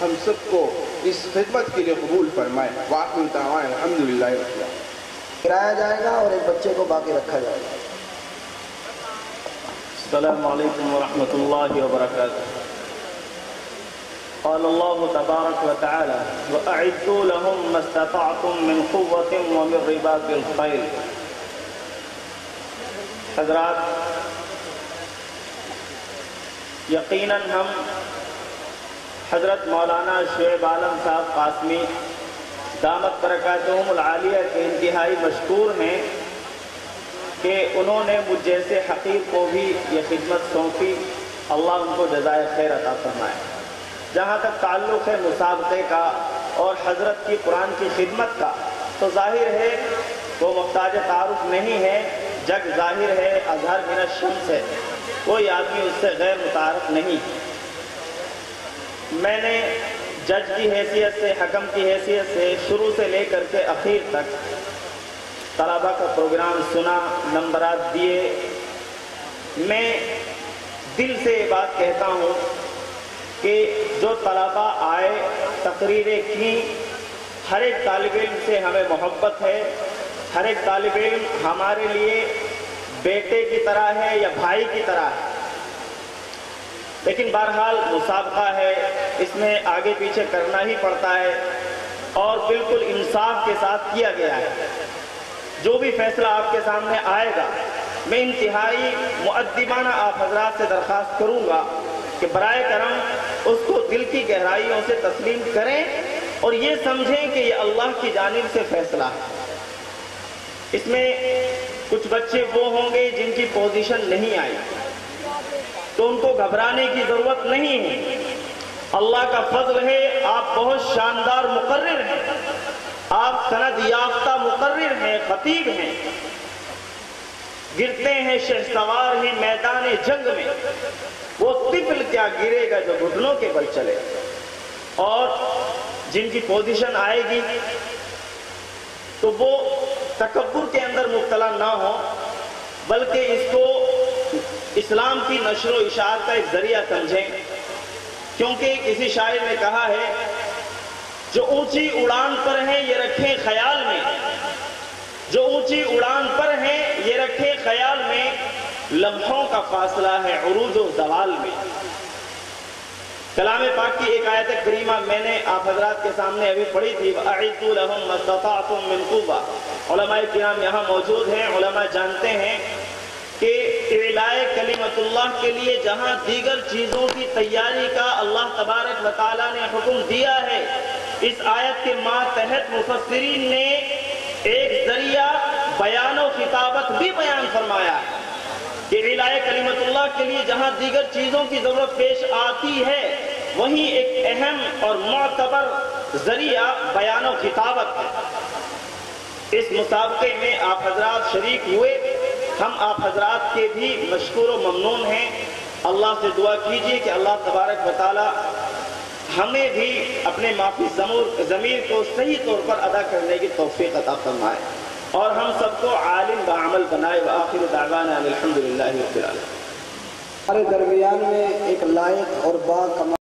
ہم سب کو اس خدمت کے لیے قبول فرمائے۔ وآخر دعوانا الحمدللہ رب العالمین۔ گرایا جائے گا اور ایک بچے کو باقی رکھا جائے گا۔ السلام علیکم ورحمۃ اللہ وبرکاتہ۔ قال اللہ تبارک وتعالی وَأَعِدُّوا لَهُم مَّا اسْتَطَعْتُم مِّن قُوَّةٍ وَمِن رِّبَاطِ الْخَيْلِ۔ حضرات، یقیناً ہم حضرت مولانا شعیب عالم صاحب قاسمی دامت برکاتہم العالیہ کے انتہائی مشکور ہیں کہ انہوں نے مجھ جیسے حقیر کو بھی یہ خدمت سونپی۔ اللہ ان کو جزائے خیر عطا فرمائے۔ جہاں تک تعلق ہے مسابقے کا اور حضرت کی قرآن کی خدمت کا، تو ظاہر ہے وہ محتاج تعارف نہیں ہے، جگ ظاہر ہے، اظہر من الشمس ہے، کوئی آدمی اس سے غیر متعارف نہیں۔ میں نے جج کی حیثیت سے، حکم کی حیثیت سے شروع سے لے کر کے اخیر تک طلبہ کا پروگرام سنا، نمبرات دیے۔ میں دل سے یہ بات کہتا ہوں کہ جو طلبہ آئے، تقریریں کی، ہر ایک طالب علم سے ہمیں محبت ہے، ہر ایک طالب علم ہمارے لیے بیٹے کی طرح ہے یا بھائی کی طرح ہے۔ لیکن بہرحال مسابقہ ہے، اس میں آگے پیچھے کرنا ہی پڑتا ہے اور بالکل انصاف کے ساتھ کیا گیا ہے۔ جو بھی فیصلہ آپ کے سامنے آئے گا، میں انتہائی مؤدبانہ آپ حضرات سے درخواست کروں گا کہ برائے کرم اس کو دل کی گہرائیوں سے تسلیم کریں اور یہ سمجھیں کہ یہ اللہ کی جانب سے فیصلہ ہے۔ اس میں کچھ بچے وہ ہوں گے جن کی پوزیشن نہیں آئی، تو ان کو گھبرانے کی ضرورت نہیں ہے۔ اللہ کا فضل ہے، آپ بہت شاندار مقرر ہیں، آپ سند یافتہ مقرر ہیں، خطیب ہیں، گرتے ہیں شہسوار ہیں میدان جنگ میں، وہ طفل کیا گرے گا جو گھٹنوں کے بل چلے۔ اور جن کی پوزیشن آئے گی تو وہ تکبر کے اندر مبتلا نہ ہو، بلکہ اس کو اسلام کی نشر و اشاعت کا ایک ذریعہ سمجھیں، کیونکہ کسی شاعر نے کہا ہے جو اونچی اڑان پر ہیں یہ رکھیں خیال میں، جو اونچی اڑان پر ہیں یہ رکھیں خیال میں، لمحوں کا فاصلہ ہے عروج و زوال میں۔ کلام پاک کی ایک آیت کریمہ میں نے آپ حضرات کے سامنے ابھی پڑھی تھی، وَأَعِدُّوا لَهُم مَّا اسْتَطَعْتُم مِّن قُوَّةٍ۔ علماء کرام یہاں موجود ہیں، علماء جانتے ہیں کہ اعلاء کلمت اللہ کے لیے جہاں دیگر چیزوں کی تیاری کا اللہ تبارک و تعالیٰ نے حکم دیا ہے، اس آیت کے ماتحت مفسرین نے ایک ذریعہ بیان و خطابت بھی بیان فرمایا ہے کہ اعلاء کلمت اللہ کے لیے جہاں دیگر چیزوں کی ضرورت پیش آتی ہے، وہیں ایک اہم اور معتبر ذریعہ بیان و خطابت ہے۔ اس مسابقے میں آپ حضرات شریک ہوئے، ہم آپ حضرات کے بھی مشکور و ممنون ہیں۔ اللہ سے دعا کیجیے کہ اللہ تبارک و تعالی ہمیں بھی اپنے معافی ضمیر کو صحیح طور پر ادا کرنے کی توفیق عطا فرمائے اور ہم سب کو عالم بعمل بنائے۔ وآخر دعوانا الحمدللہ رب العالمین۔ ہمارے درمیان میں ایک لائق اور باکمال